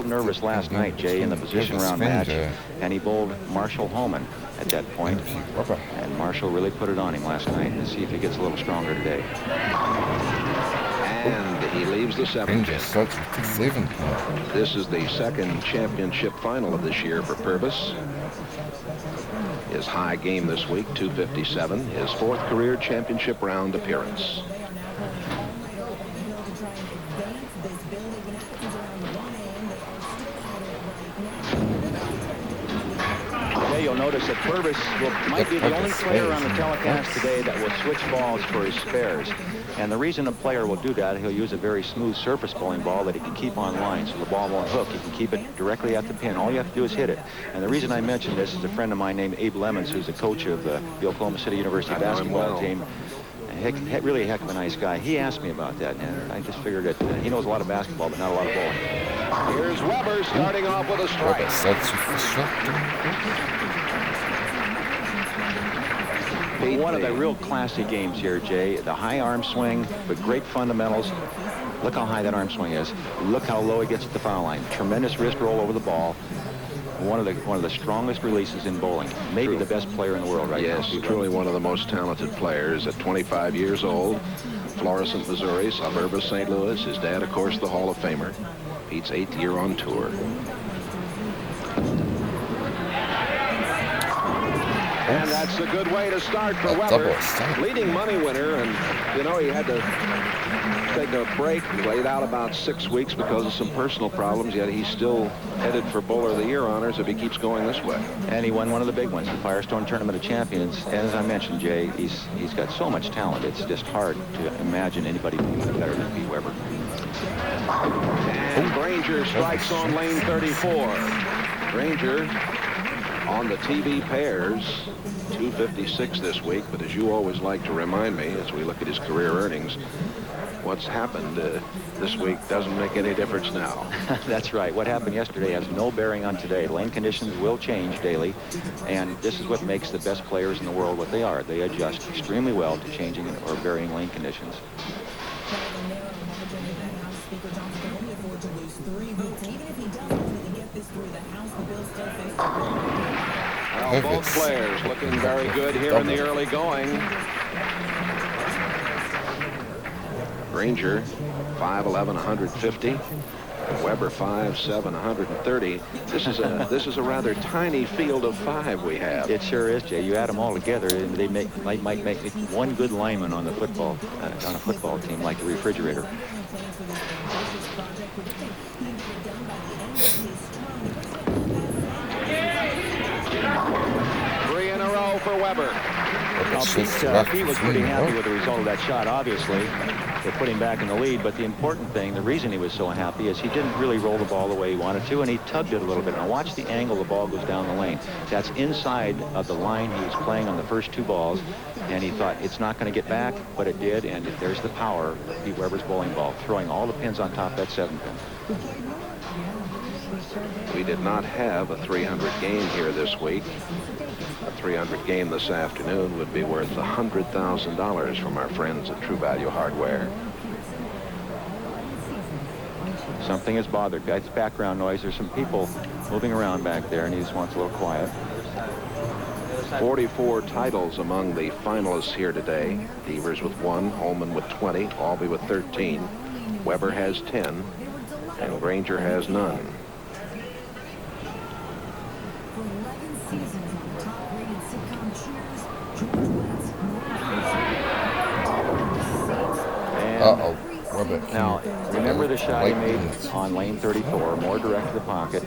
little nervous last night, Jay, in the position round match, and he bowled Marshall Holman at that point. And Marshall really put it on him last night. Let's see if he gets a little stronger today. And he leaves the seventh. This is the second championship final of this year for Purvis. His high game this week, 257, his fourth career championship round appearance. You'll notice that Purvis might be the only player on the telecast today that will switch balls for his spares. And the reason a player will do that, he'll use a very smooth surface bowling ball that he can keep on line so the ball won't hook. He can keep it directly at the pin. All you have to do is hit it. And the reason I mention this is a friend of mine named Abe Lemons, who's the coach of the Oklahoma City University basketball team. Really a heck of a nice guy. He asked me about that, and I just figured that he knows a lot of basketball, but not a lot of bowling. Here's Weber starting off with a strike. One of the real classy games here, Jay. The high arm swing, but great fundamentals. Look how high that arm swing is. Look how low he gets at the foul line. Tremendous wrist roll over the ball. One of the strongest releases in bowling. Maybe the best player in the world right now. Yes, truly one of the most talented players at 25 years old. Florissant, Missouri, suburb of St. Louis. His dad, of course, the Hall of Famer. Pete's 8th year on tour. And that's a good way to start for Weber. Leading money winner, and you know he had to take a break. He laid out about 6 weeks because of some personal problems, yet he's still headed for Bowler of the Year honors if he keeps going this way. And he won one of the big ones, the Firestone Tournament of Champions. And as I mentioned, Jay, he's got so much talent. It's just hard to imagine anybody better than Pete Weber. And Granger strikes on lane 34. Granger on the TV pairs, 256 this week, but as you always like to remind me as we look at his career earnings, what's happened this week doesn't make any difference now. That's right. What happened yesterday has no bearing on today. Lane conditions will change daily, and this is what makes the best players in the world what they are. They adjust extremely well to changing or varying lane conditions. Well, both players looking very good here in the early going. Granger, 5'11", 150. Weber, 5'7", 130. This is a rather tiny field of 5 we have. It sure is, Jay. You add them all together, and they might make one good lineman on the football team, like the refrigerator. For Weber. Pete was pretty happy with the result of that shot, obviously. They put him back in the lead, but the important thing, the reason he was so happy is he didn't really roll the ball the way he wanted to, and he tugged it a little bit. Now watch the angle the ball goes down the lane. That's inside of the line he was playing on the first 2 balls, and he thought it's not going to get back, but it did, and there's the power of Pete Weber's bowling ball, throwing all the pins on top of that 7 pin. We did not have a 300 game here this week. A 300 game this afternoon would be worth $100,000 from our friends at True Value Hardware. Something has bothered. That's background noise. There's some people moving around back there, and he just wants a little quiet. 44 titles among the finalists here today. Devers with 1, Holman with 20, Albee with 13. Weber has 10, and Granger has none. Now, remember the shot he made on lane 34, more direct to the pocket.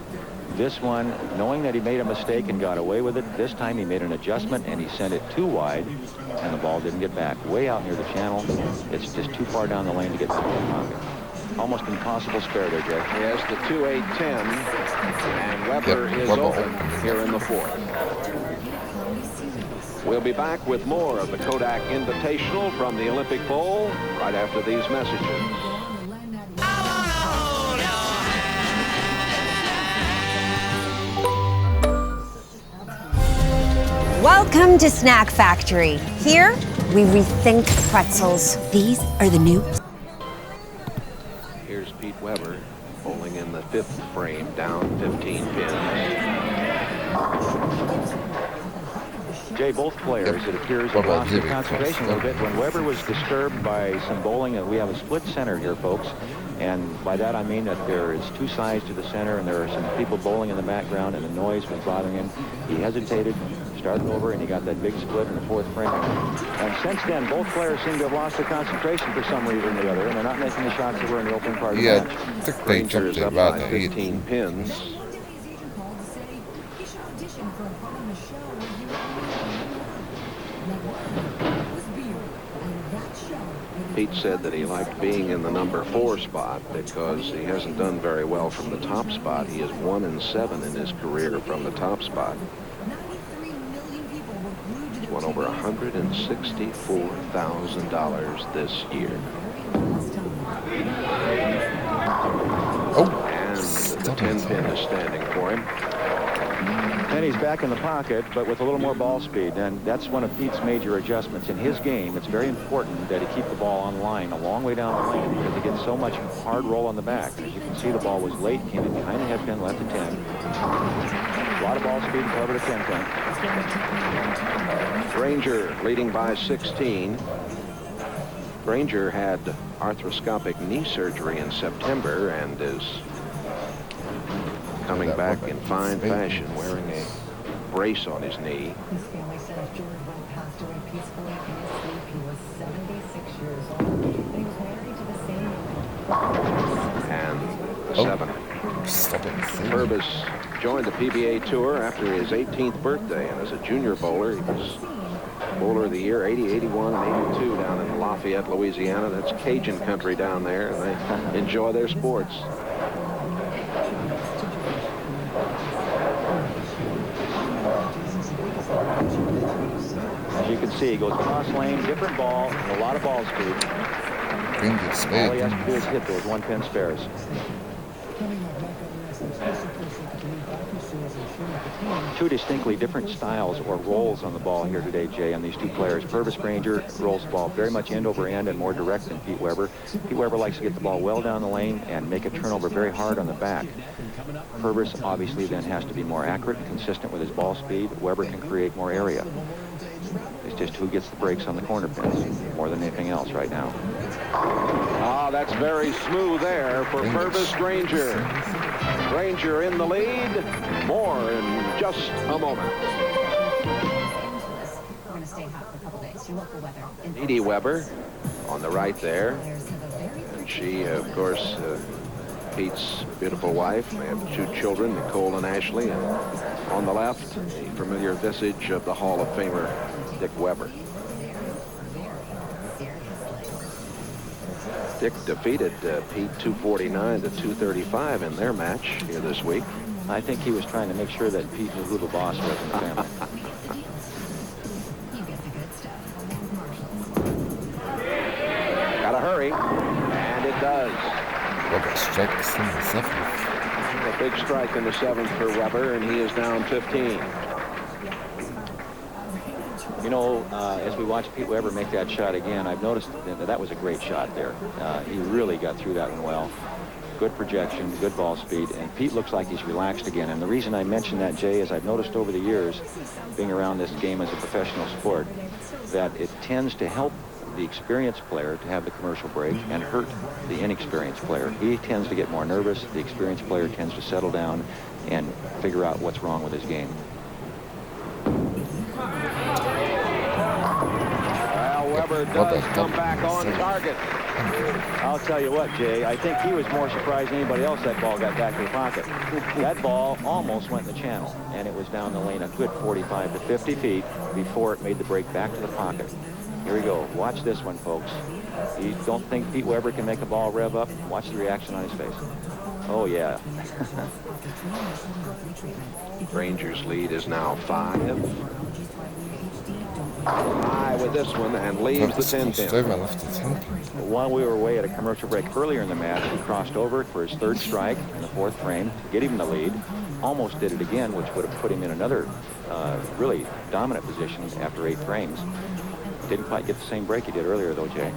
This one, knowing that he made a mistake and got away with it, this time he made an adjustment and he sent it too wide, and the ball didn't get back. Way out near the channel, it's just too far down the lane to get back to the pocket. Almost impossible spare there, Jay. Yes, the 2-8-10, and Weber is open here in the 4th. We'll be back with more of the Kodak Invitational from the Olympic Bowl right after these messages. Welcome to Snack Factory. Here, we rethink pretzels. These are the new... Here's Pete Weber bowling in the fifth frame, down 15 pins. Jay, both players, it appears, have lost their concentration a little bit. When Weber was disturbed by some bowling, and we have a split center here, folks. And by that I mean that there is two sides to the center, and there are some people bowling in the background, and the noise was bothering him. He hesitated, started over, and he got that big split in the fourth frame. And since then, both players seem to have lost their concentration for some reason or the other, and they're not making the shots that were in the opening part of the match. Granger is up by 15 pins. Pete said that he liked being in the number 4 spot because he hasn't done very well from the top spot. He is 1-7 in his career from the top spot. He's won over $164,000 this year. And the 10 pin is standing for him. And he's back in the pocket, but with a little more ball speed. And that's one of Pete's major adjustments in his game. It's very important that he keep the ball on line a long way down the lane because he gets so much hard roll on the back. And as you can see, the ball was late, came in behind the head pin, left the 10. A lot of ball speed to cover the 10 pin. Granger leading by 16. Granger had arthroscopic knee surgery in September and is coming back in fine fashion, wearing a brace on his knee. His family said after George passed away peacefully in his sleep, he was 76 years old, and he was married to the same woman. And 7. Purvis joined the PBA Tour after his 18th birthday, and as a junior bowler, he was Bowler of the Year 80, 81, and 82 down in Lafayette, Louisiana. That's Cajun country down there, and they enjoy their sports. As you can see, he goes cross lane, different ball, and a lot of ball speed. All he has to do is hit those 1 pin spares. Two distinctly different styles or rolls on the ball here today, Jay, on these two players. Purvis Granger rolls the ball very much end over end and more direct than Pete Weber. Pete Weber likes to get the ball well down the lane and make a turnover very hard on the back. Purvis obviously then has to be more accurate and consistent with his ball speed. Weber can create more area. It's just who gets the breaks on the corner pins more than anything else right now. Ah, that's very smooth there for Purvis Granger. Granger in the lead. More in just a moment. We're going to stay hot for a couple days. Your local weather. Edie Weber on the right there. And she, of course, Pete's beautiful wife. They have 2 children, Nicole and Ashley. And on the left, the familiar visage of the Hall of Famer, Dick Weber. Dick defeated Pete 249 to 235 in their match here this week. I think he was trying to make sure that Pete knew who the boss was in the family. Gotta hurry, and it does. A big strike in the 7th for Weber, and he is down 15. You know, as we watch Pete Weber make that shot again, I've noticed that was a great shot there. He really got through that one well. Good projection, good ball speed, and Pete looks like he's relaxed again. And the reason I mention that, Jay, is I've noticed over the years, being around this game as a professional sport, that it tends to help the experienced player to have the commercial break and hurt the inexperienced player. He tends to get more nervous. The experienced player tends to settle down and figure out what's wrong with his game. Weber does come back on target. I'll tell you what, Jay, I think he was more surprised than anybody else that ball got back to the pocket. That ball almost went in the channel, and it was down the lane a good 45 to 50 feet before it made the break back to the pocket. Here we go. Watch this one, folks. You don't think Pete Weber can make a ball rev up? Watch the reaction on his face. Oh, yeah. Granger's lead is now 5. High with this one and leaves the 10 pin. While we were away at a commercial break earlier in the match, he crossed over for his 3rd strike in the 4th frame to get him the lead. Almost did it again, which would have put him in another really dominant position after 8 frames. Didn't quite get the same break he did earlier, though, Jay.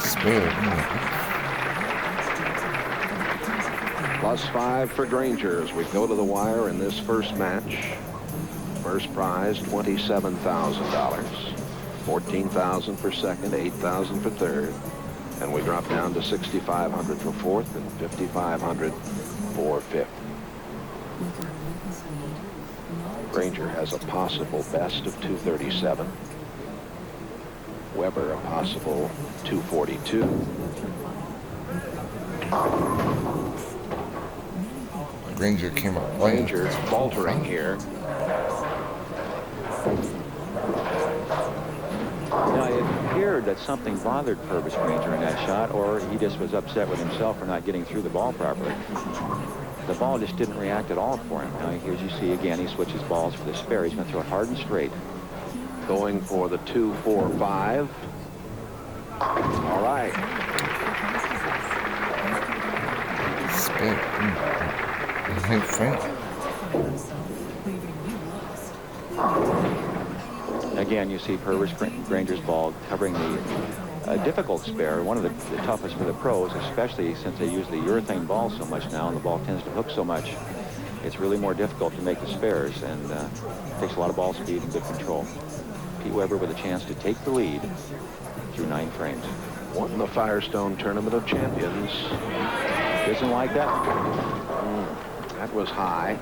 +5 for Granger as we go to the wire in this first match. First prize, $27,000. $14,000 for second, $8,000 for third. And we drop down to $6,500 for fourth and $5,500 for fifth. Granger has a possible best of 237. Weber a possible 242. Granger came up playing. Granger faltering here. Now, it appeared that something bothered Purvis Granger in that shot, or he just was upset with himself for not getting through the ball properly. The ball just didn't react at all for him. Now, as you see again, he switches balls for the spare. He's going to throw it hard and straight. Going for the 2-4-5. All right. Spin. Frank. Again, you see Purvis Granger's ball covering the difficult spare, one of the toughest for the pros, especially since they use the urethane ball so much now and the ball tends to hook so much. It's really more difficult to make the spares, and takes a lot of ball speed and good control. Pete Weber with a chance to take the lead through 9 frames. Won the Firestone Tournament of Champions. Doesn't like that. That was high.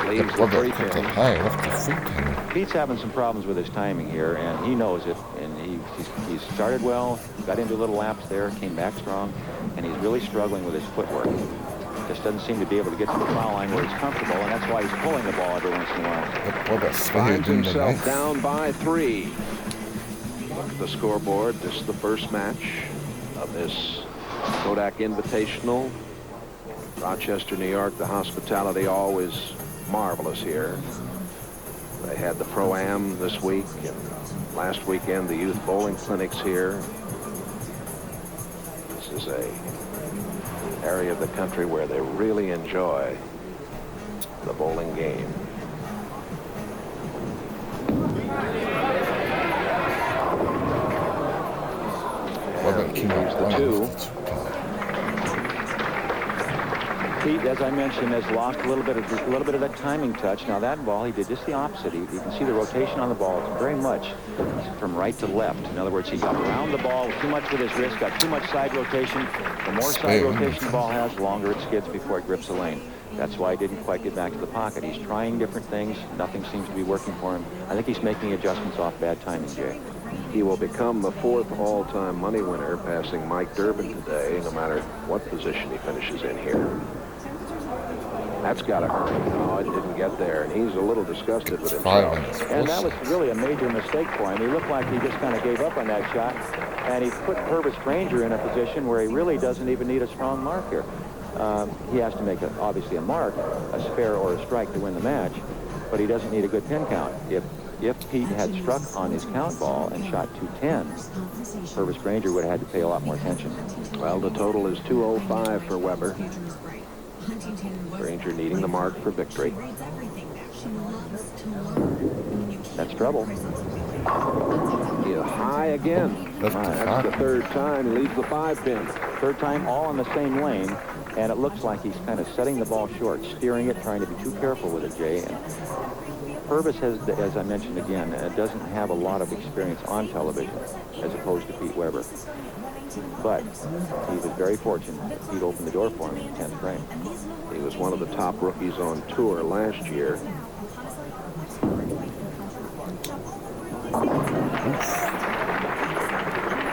Leaves the free pin. Pete's having some problems with his timing here, and he knows it. And he started well, got into little laps there, came back strong, and he's really struggling with his footwork. Just doesn't seem to be able to get to the foul line where he's comfortable, and that's why he's pulling the ball every once in a while. Finds himself down by 3. Look at the scoreboard. This is the first match of this Kodak Invitational. Rochester, New York. The hospitality always marvelous here. They had the Pro-Am this week, and last weekend the youth bowling clinics here. This is a area of the country where they really enjoy the bowling game. And he leaves the 2. Pete, as I mentioned, has lost a little bit of that timing touch. Now that ball, he did just the opposite. You can see the rotation on the ball. It's very much from right to left. In other words, he got around the ball too much with his wrist, got too much side rotation. The more side rotation the ball has, the longer it skids before it grips the lane. That's why he didn't quite get back to the pocket. He's trying different things. Nothing seems to be working for him. I think he's making adjustments off bad timing, Jay. He will become the 4th all-time money winner, passing Mike Durbin today, no matter what position he finishes in here. That's got to hurt. No, it didn't get there, and he's a little disgusted with himself. And that was really a major mistake for him. He looked like he just kind of gave up on that shot, and he put Purvis Granger in a position where he really doesn't even need a strong mark here. He has to make, obviously, a mark, a spare or a strike to win the match, but he doesn't need a good pin count. If Pete had struck on his count ball and shot 210, Purvis Granger would have had to pay a lot more attention. Well, the total is 205 for Weber. Granger needing the mark for victory. That's trouble. He is high again. That's the 3rd time. He leaves the 5-pin. 3rd time, all in the same lane, and it looks like he's kind of setting the ball short, steering it, trying to be too careful with it, Jay. And Purvis has, as I mentioned again, doesn't have a lot of experience on television, as opposed to Pete Weber. But he was very fortunate that Pete opened the door for him in the 10th frame. He was one of the top rookies on tour last year.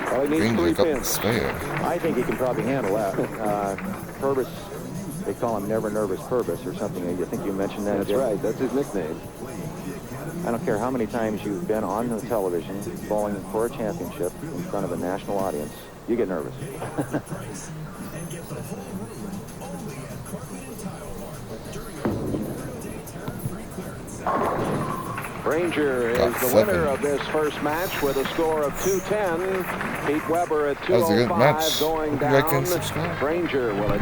Well, he needs 3 pins. I think he can probably handle that. Purvis, they call him Never Nervous Purvis or something. I think you mentioned that. That's right. That's his nickname. I don't care how many times you've been on the television bowling for a championship in front of a national audience. You get nervous. Granger is the winner of this first match with a score of 210. Pete Weber at 205 going down. Granger will